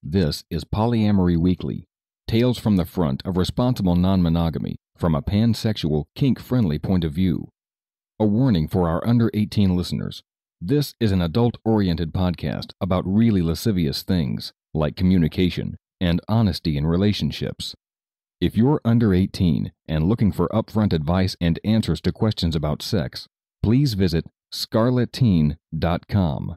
This is Polyamory Weekly, tales from the front of responsible non-monogamy from a pansexual, kink-friendly point of view. A warning for our under 18 listeners. This is an adult-oriented podcast about really lascivious things, like communication and honesty in relationships. If you're under 18 and looking for upfront advice and answers to questions about sex, please visit scarletteen.com.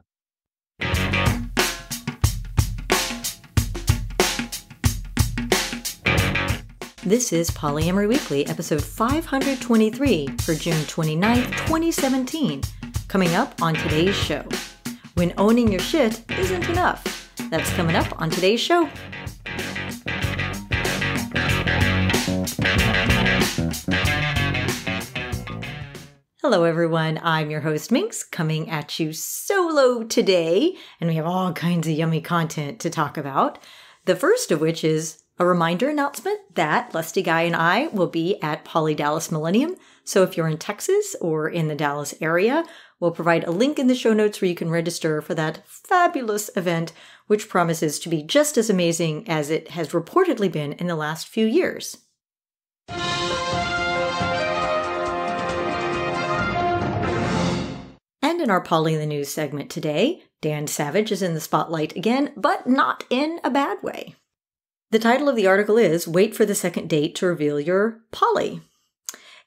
This is Polyamory Weekly, episode 523 for June 29th, 2017. Coming up on today's show. When owning your shit isn't enough. That's coming up on today's show. Hello everyone, I'm your host Minx, coming at you solo today, and we have all kinds of yummy content to talk about. The first of which is a reminder announcement that Lusty Guy and I will be at Poly Dallas Millennium. So if you're in Texas or in the Dallas area, we'll provide a link in the show notes where you can register for that fabulous event, which promises to be just as amazing as it has reportedly been in the last few years. And in our Poly in the News segment today, Dan Savage is in the spotlight again, but not in a bad way. The title of the article is, Wait for the Second Date to Reveal You're Poly.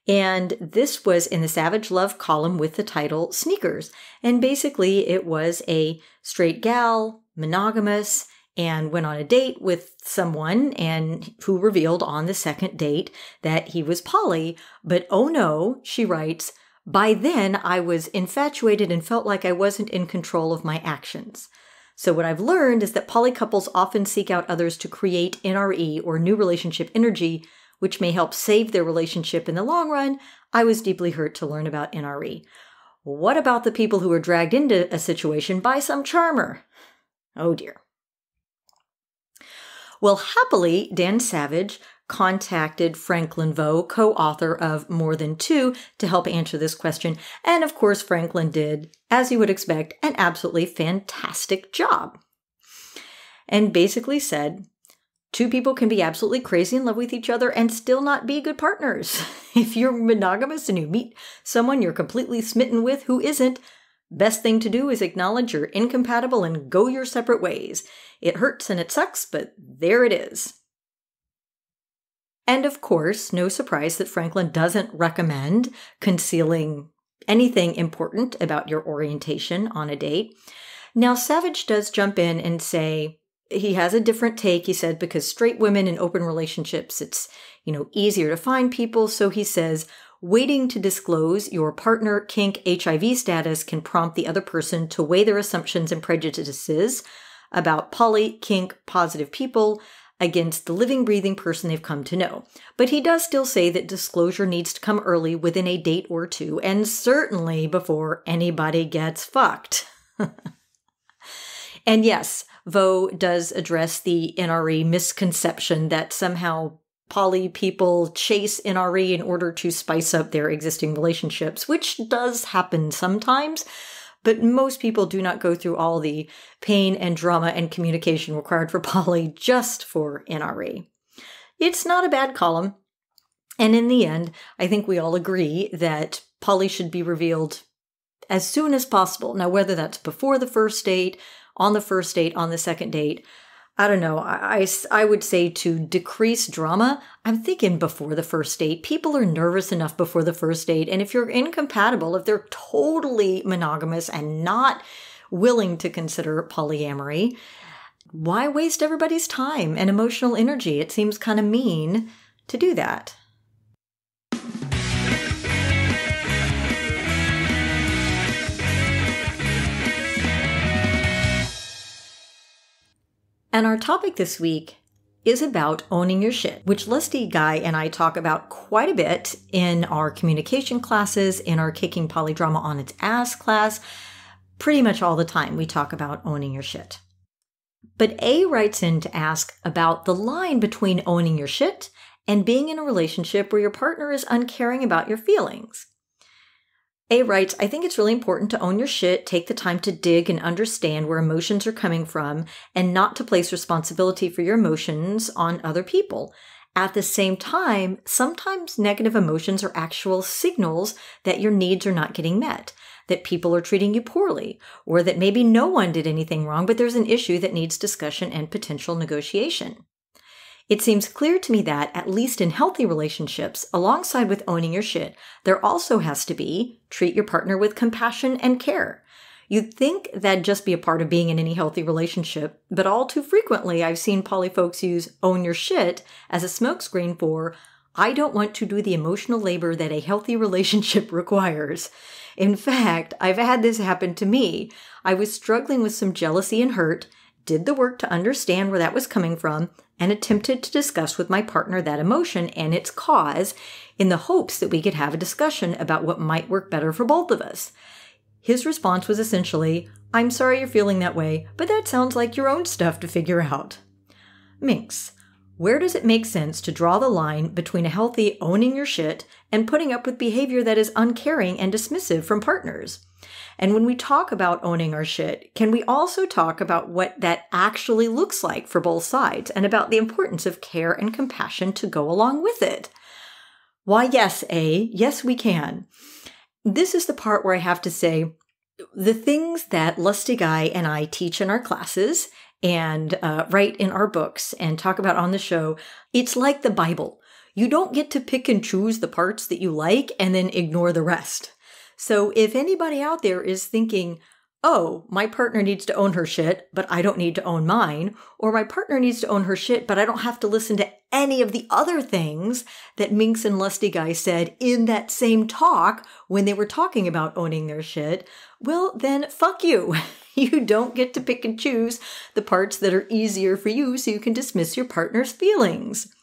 And this was in the Savage Love column with the title Sneakers. And basically it was a straight gal, monogamous, and went on a date with someone and who revealed on the second date that he was poly. But oh no, she writes, by then I was infatuated and felt like I wasn't in control of my actions. So what I've learned is that poly couples often seek out others to create NRE or new relationship energy, which may help save their relationship in the long run. I was deeply hurt to learn about NRE. What about the people who are dragged into a situation by some charmer? Oh dear. Well, happily, Dan Savage contacted Franklin Vo, co-author of More Than Two, to help answer this question. And of course, Franklin did, as you would expect, an absolutely fantastic job. And basically said, two people can be absolutely crazy in love with each other and still not be good partners. If you're monogamous and you meet someone you're completely smitten with who isn't, best thing to do is acknowledge you're incompatible and go your separate ways. It hurts and it sucks, but there it is. And of course, no surprise that Franklin doesn't recommend concealing anything important about your orientation on a date. Now, Savage does jump in and say he has a different take, he said, because straight women in open relationships, it's, easier to find people. So he says, waiting to disclose your partner kink HIV status can prompt the other person to weigh their assumptions and prejudices about poly kink positive people against the living, breathing person they've come to know. But he does still say that disclosure needs to come early within a date or two, and certainly before anybody gets fucked. And yes, Vo does address the NRE misconception that somehow poly people chase NRE in order to spice up their existing relationships, which does happen sometimes. But most people do not go through all the pain and drama and communication required for poly just for NRE. It's not a bad column. And in the end, I think we all agree that poly should be revealed as soon as possible. Now, whether that's before the first date, on the second date, I don't know. I would say to decrease drama, I'm thinking before the first date. People are nervous enough before the first date. And if you're incompatible, if they're totally monogamous and not willing to consider polyamory, why waste everybody's time and emotional energy? It seems kind of mean to do that. And our topic this week is about owning your shit, which Lusty Guy and I talk about quite a bit in our communication classes, in our Kicking Polydrama on Its Ass class. Pretty much all the time we talk about owning your shit. But A writes in to ask about the line between owning your shit and being in a relationship where your partner is uncaring about your feelings. A writes, I think it's really important to own your shit, take the time to dig and understand where emotions are coming from, and not to place responsibility for your emotions on other people. At the same time, sometimes negative emotions are actual signals that your needs are not getting met, that people are treating you poorly, or that maybe no one did anything wrong, but there's an issue that needs discussion and potential negotiation. It seems clear to me that, at least in healthy relationships, alongside with owning your shit, there also has to be treat your partner with compassion and care. You'd think that'd just be a part of being in any healthy relationship, but all too frequently I've seen poly folks use own your shit as a smokescreen for, I don't want to do the emotional labor that a healthy relationship requires. In fact, I've had this happen to me. I was struggling with some jealousy and hurt, did the work to understand where that was coming from, and attempted to discuss with my partner that emotion and its cause in the hopes that we could have a discussion about what might work better for both of us. His response was essentially, I'm sorry you're feeling that way, but that sounds like your own stuff to figure out. Minx, where does it make sense to draw the line between a healthy owning your shit and putting up with behavior that is uncaring and dismissive from partners? And when we talk about owning our shit, can we also talk about what that actually looks like for both sides and about the importance of care and compassion to go along with it? Why, yes, yes, we can. This is the part where I have to say the things that Lusty Guy and I teach in our classes and write in our books and talk about on the show, it's like the Bible. You don't get to pick and choose the parts that you like and then ignore the rest. So if anybody out there is thinking, oh, my partner needs to own her shit, but I don't need to own mine, or my partner needs to own her shit, but I don't have to listen to any of the other things that Minx and Lusty Guy said in that same talk when they were talking about owning their shit, well, then fuck you. You don't get to pick and choose the parts that are easier for you so you can dismiss your partner's feelings.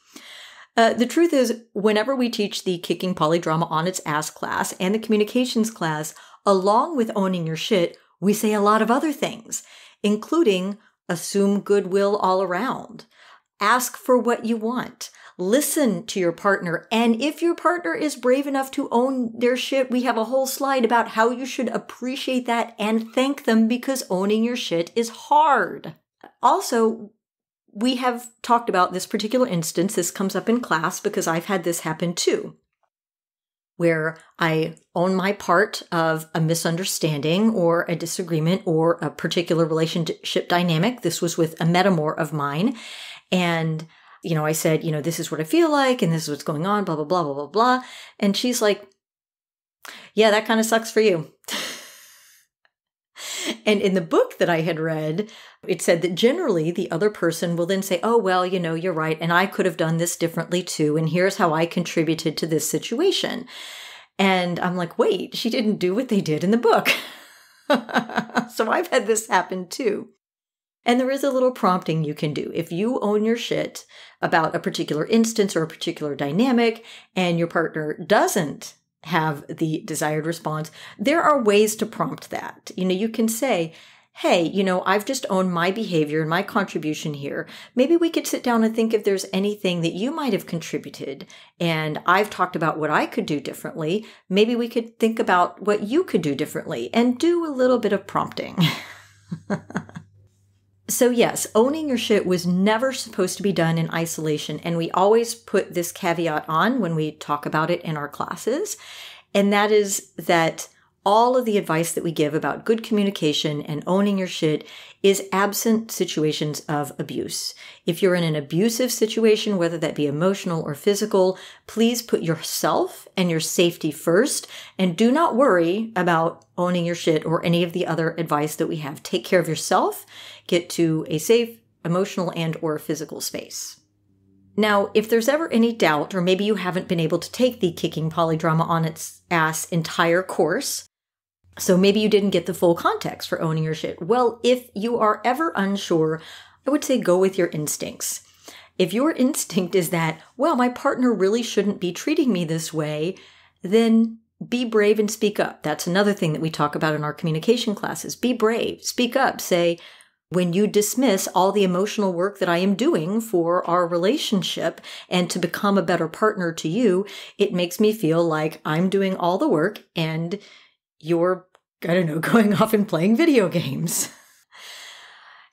The truth is, whenever we teach the Kicking Polydrama on its Ass class and the communications class, along with owning your shit, we say a lot of other things, including assume goodwill all around, ask for what you want, listen to your partner, and if your partner is brave enough to own their shit, we have a whole slide about how you should appreciate that and thank them because owning your shit is hard. Also, we have talked about this particular instance. This comes up in class because I've had this happen too, where I own my part of a misunderstanding or a disagreement or a particular relationship dynamic. This was with a metamour of mine. And, I said, this is what I feel like and this is what's going on, blah, blah, blah, blah, blah, blah. And she's like, yeah, that kind of sucks for you. And in the book that I had read, it said that generally the other person will then say, oh, well, you're right. And I could have done this differently too. And here's how I contributed to this situation. And I'm like, wait, she didn't do what they did in the book. So I've had this happen too. And there is a little prompting you can do. If you own your shit about a particular instance or a particular dynamic and your partner doesn't have the desired response, there are ways to prompt that. You can say, hey, I've just owned my behavior and my contribution here. Maybe we could sit down and think if there's anything that you might have contributed. And I've talked about what I could do differently. Maybe we could think about what you could do differently and do a little bit of prompting. So yes, owning your shit was never supposed to be done in isolation. And we always put this caveat on when we talk about it in our classes. And that is that all of the advice that we give about good communication and owning your shit is absent situations of abuse. If you're in an abusive situation, whether that be emotional or physical, please put yourself and your safety first and do not worry about owning your shit or any of the other advice that we have. Take care of yourself, get to a safe, emotional, and or physical space. Now, if there's ever any doubt, or maybe you haven't been able to take the Kicking Polydrama on its Ass entire course, so maybe you didn't get the full context for owning your shit. Well, if you are ever unsure, I would say go with your instincts. If your instinct is that, well, my partner really shouldn't be treating me this way, then be brave and speak up. That's another thing that we talk about in our communication classes. Be brave, speak up, say, when you dismiss all the emotional work that I am doing for our relationship and to become a better partner to you, it makes me feel like I'm doing all the work and you're, I don't know, going off and playing video games.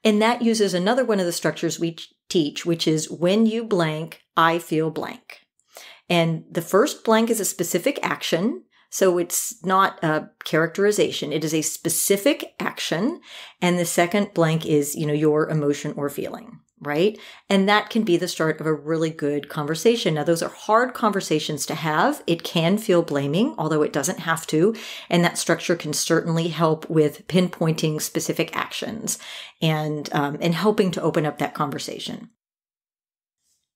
And that uses another one of the structures we teach, which is when you blank, I feel blank. And the first blank is a specific action. So it's not a characterization. It is a specific action. And the second blank is, your emotion or feeling, right? And that can be the start of a really good conversation. Now, those are hard conversations to have. It can feel blaming, although it doesn't have to. And that structure can certainly help with pinpointing specific actions and helping to open up that conversation.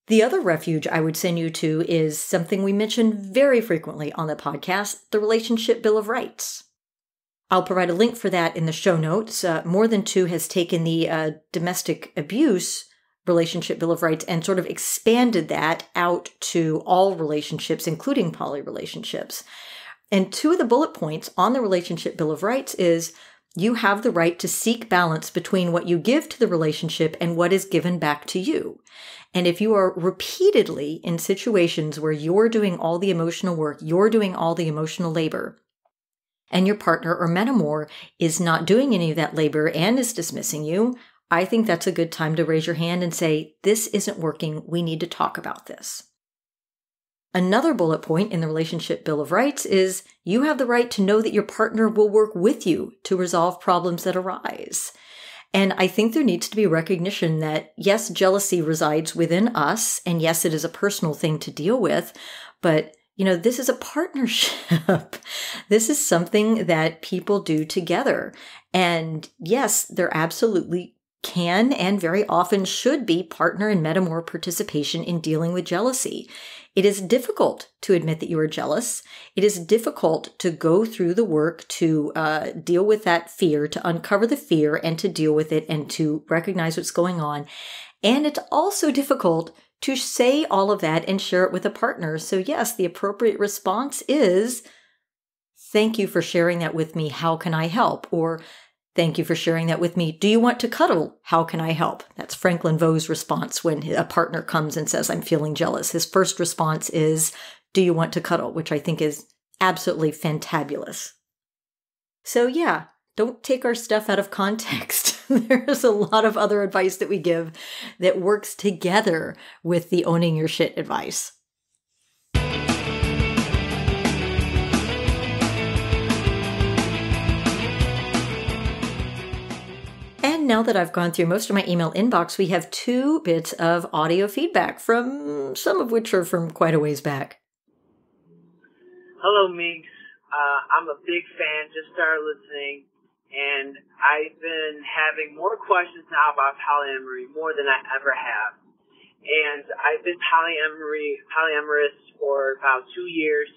The other refuge I would send you to is something we mention very frequently on the podcast, the Relationship Bill of Rights. I'll provide a link for that in the show notes. More Than Two has taken the domestic abuse Relationship Bill of Rights and sort of expanded that out to all relationships, including poly relationships. And two of the bullet points on the Relationship Bill of Rights is you have the right to seek balance between what you give to the relationship and what is given back to you. And if you are repeatedly in situations where you're doing all the emotional work, you're doing all the emotional labor, and your partner or metamour is not doing any of that labor and is dismissing you, I think that's a good time to raise your hand and say, this isn't working. We need to talk about this. Another bullet point in the Relationship Bill of Rights is you have the right to know that your partner will work with you to resolve problems that arise. And I think there needs to be recognition that, yes, jealousy resides within us, and yes, it is a personal thing to deal with, but this is a partnership. This is something that people do together. And yes, there absolutely can and very often should be partner and metamour participation in dealing with jealousy. It is difficult to admit that you are jealous. It is difficult to go through the work to deal with that fear, to uncover the fear and to deal with it and to recognize what's going on. And it's also difficult to say all of that and share it with a partner. So yes, the appropriate response is, thank you for sharing that with me. How can I help? Or thank you for sharing that with me. Do you want to cuddle? How can I help? That's Franklin Vaugh's response when a partner comes and says, I'm feeling jealous. His first response is, do you want to cuddle? Which I think is absolutely fantabulous. So yeah, don't take our stuff out of context. There's a lot of other advice that we give that works together with the owning your shit advice. And now that I've gone through most of my email inbox, we have 2 bits of audio feedback, from some of which are from quite a ways back. Hello, Minx. I'm a big fan, just started listening, and I've been having more questions now about polyamory, more than I ever have. And I've been polyamorous for about 2 years.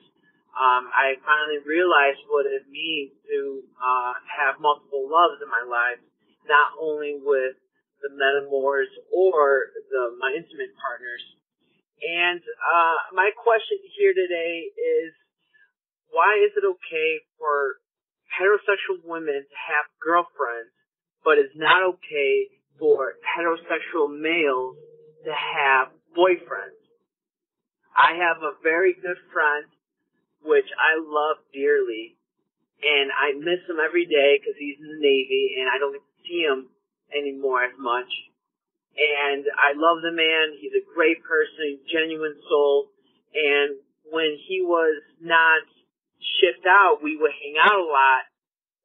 I finally realized what it means to have multiple loves in my life, not only with the metamours or my intimate partners. And my question here today is, why is it okay for heterosexual women to have girlfriends, but it's not okay for heterosexual males to have boyfriends? I have a very good friend, which I love dearly, and I miss him every day because he's in the Navy, and I don't get to see him anymore as much. And I love the man. He's a great person, a genuine soul. And when he was not shipped out, we would hang out a lot,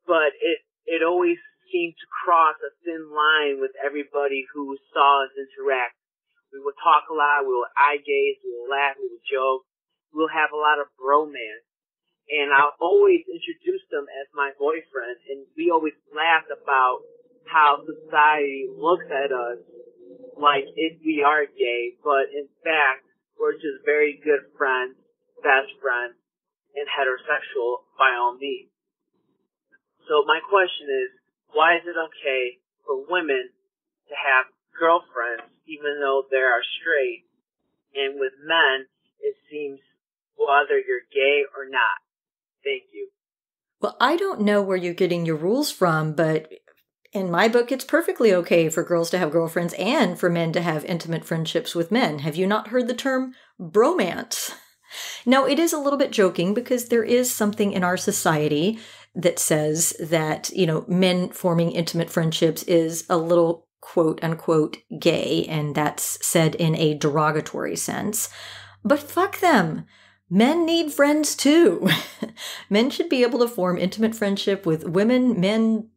but it always seemed to cross a thin line with everybody who saw us interact. We would talk a lot, we would eye gaze, we would laugh, we would joke, we'll have a lot of bromance. And I'll always introduce them as my boyfriend, and we always laugh about how society looks at us like we are gay, but in fact, we're just very good friends, best friends, and heterosexual by all means. So my question is, why is it okay for women to have girlfriends even though they are straight, and with men it seems whether you're gay or not? Thank you. Well, I don't know where you're getting your rules from, but in my book, it's perfectly okay for girls to have girlfriends and for men to have intimate friendships with men. Have you not heard the term bromance? Now, it is a little bit joking because there is something in our society that says that, men forming intimate friendships is a little quote unquote gay, and that's said in a derogatory sense. But fuck them. Men need friends too. Men should be able to form intimate friendship with women, men,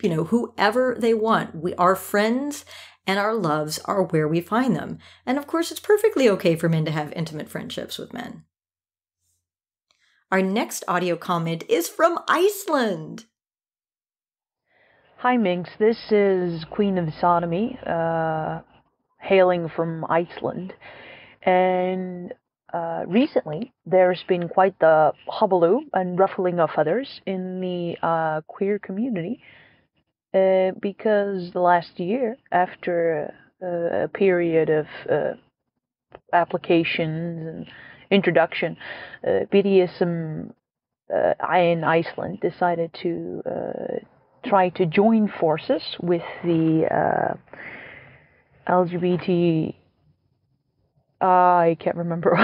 whoever they want. Our friends and our loves are where we find them. And of course, it's perfectly okay for men to have intimate friendships with men. Our next audio comment is from Iceland. Hi, Minx. This is Queen of Sodomy, hailing from Iceland. And recently, there's been quite the hullabaloo and ruffling of feathers in the queer community because the last year, after a period of applications and introduction, BDSM in Iceland decided to try to join forces with the LGBT. I can't remember.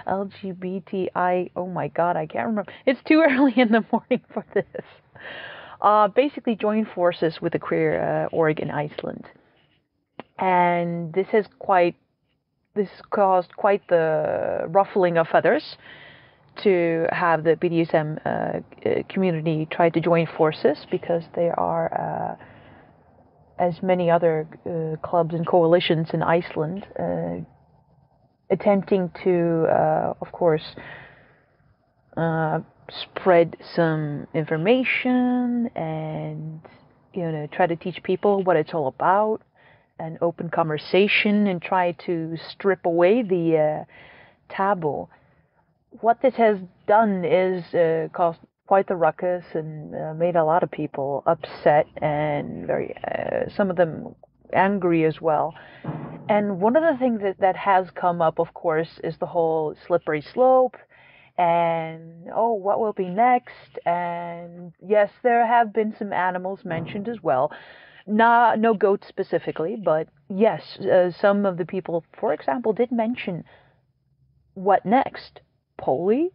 LGBTI. Oh my God, I can't remember. It's too early in the morning for this. Basically, join forces with the queer org in Iceland, and this caused quite the ruffling of feathers to have the BDSM community try to join forces, because there are, as many other clubs and coalitions in Iceland, attempting to, of course, spread some information and, try to teach people what it's all about, an open conversation, and try to strip away the taboo. What this has done is caused quite the ruckus and made a lot of people upset and very, some of them angry as well. And one of the things that has come up, of course, is the whole slippery slope and, what will be next? And yes, there have been some animals mentioned as well. No goats specifically, but yes, some of the people, for example, did mention what next? Poly?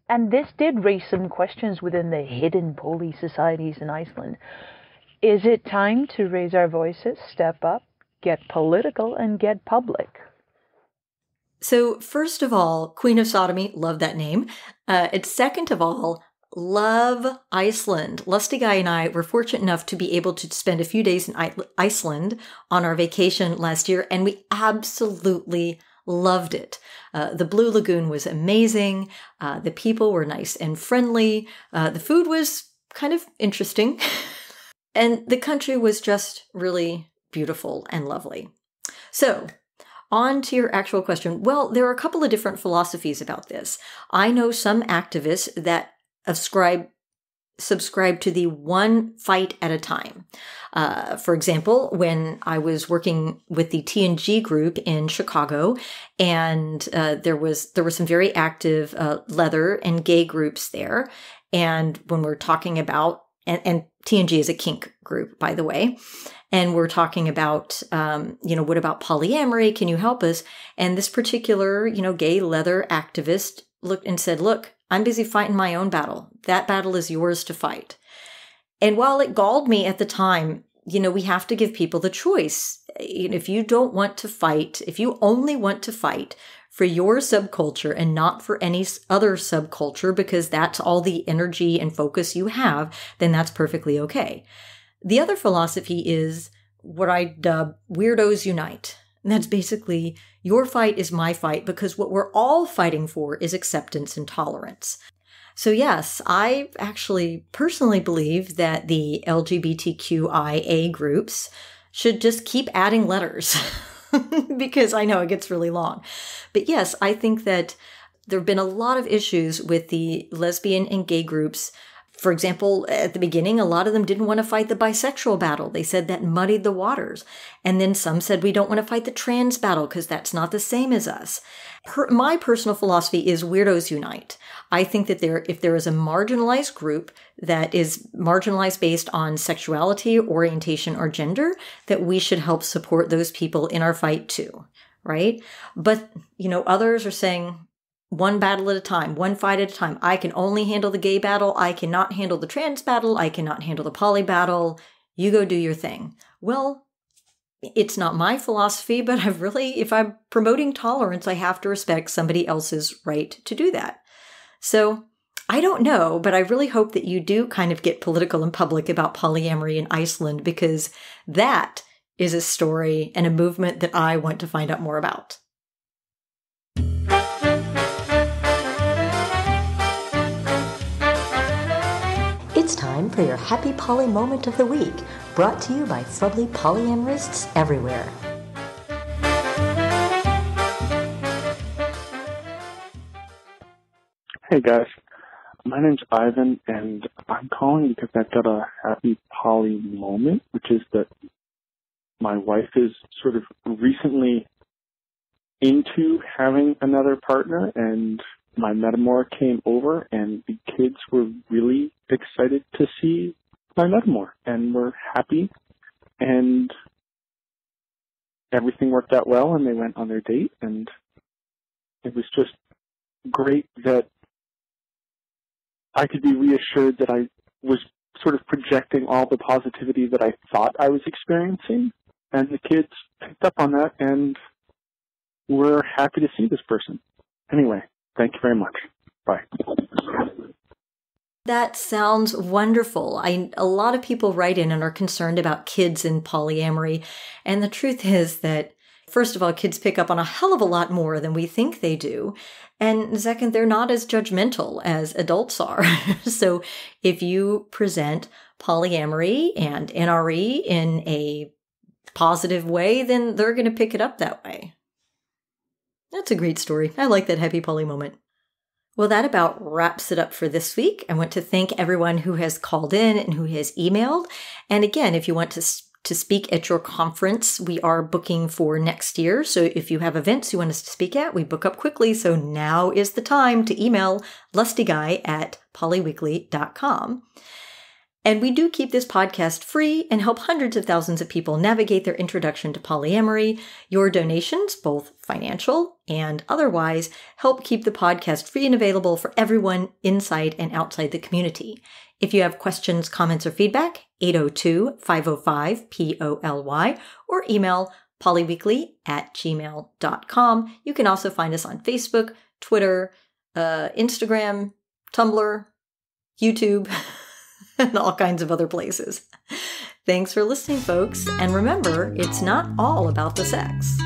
And this did raise some questions within the hidden poly societies in Iceland. Is it time to raise our voices, step up, get political, and get public? So first of all, Queen of Sodomy, love that name. And second of all, love Iceland. Lusty Guy and I were fortunate enough to be able to spend a few days in Iceland on our vacation last year, and we absolutely loved it. The Blue Lagoon was amazing. The people were nice and friendly. The food was kind of interesting. And the country was just really beautiful and lovely. So, on to your actual question. Well, there are a couple of different philosophies about this. I know some activists that subscribe to the one fight at a time. For example, when I was working with the TNG group in Chicago, and there were some very active leather and gay groups there. And when we're talking about, and TNG is a kink group, by the way, and we're talking about, what about polyamory? Can you help us? And this particular, gay leather activist looked and said, look, I'm busy fighting my own battle. That battle is yours to fight. And while it galled me at the time, we have to give people the choice. If you don't want to fight, if you only want to fight for your subculture and not for any other subculture, because that's all the energy and focus you have, then that's perfectly okay. The other philosophy is what I dub Weirdos Unite. And that's basically, your fight is my fight, because what we're all fighting for is acceptance and tolerance. So yes, I actually personally believe that the LGBTQIA groups should just keep adding letters, because I know it gets really long. But yes, I think that there have been a lot of issues with the lesbian and gay groups. For example, at the beginning, a lot of them didn't want to fight the bisexual battle. They said that muddied the waters. And then some said we don't want to fight the trans battle because that's not the same as us. My personal philosophy is Weirdos Unite. I think that if there is a marginalized group that is marginalized based on sexuality, orientation, or gender, that we should help support those people in our fight too, right? But, others are saying, one battle at a time, one fight at a time. I can only handle the gay battle. I cannot handle the trans battle. I cannot handle the poly battle. You go do your thing. Well, it's not my philosophy, but if I'm promoting tolerance, I have to respect somebody else's right to do that. So I don't know, but I really hope that you do kind of get political and public about polyamory in Iceland, because that is a story and a movement that I want to find out more about. It's time for your Happy Poly Moment of the Week, brought to you by Fubbly polyamorists everywhere. Hey guys, my name's Ivan, and I'm calling because I've got a happy poly moment, which is that my wife is sort of recently into having another partner, and my metamour came over, and the kids were really excited to see my metamour, and we're happy, and everything worked out well, and they went on their date, and it was just great that I could be reassured that I was sort of projecting all the positivity that I thought I was experiencing, and the kids picked up on that, and we're happy to see this person. Anyway, thank you very much. Bye. That sounds wonderful. A lot of people write in and are concerned about kids in polyamory. And the truth is that, first of all, kids pick up on a hell of a lot more than we think they do. And second, they're not as judgmental as adults are. So if you present polyamory and NRE in a positive way, then they're going to pick it up that way. That's a great story. I like that happy poly moment. Well, that about wraps it up for this week. I want to thank everyone who has called in and who has emailed. And again, if you want to speak at your conference, we are booking for next year. So if you have events you want us to speak at, we book up quickly. So now is the time to email lustyguy@polyweekly.com. And we do keep this podcast free and help hundreds of thousands of people navigate their introduction to polyamory. Your donations, both financial and otherwise, help keep the podcast free and available for everyone inside and outside the community. If you have questions, comments, or feedback, 802-505-POLY, or email polyweekly@gmail.com. You can also find us on Facebook, Twitter, Instagram, Tumblr, YouTube, and all kinds of other places. Thanks for listening, folks. And remember, it's not all about the sex.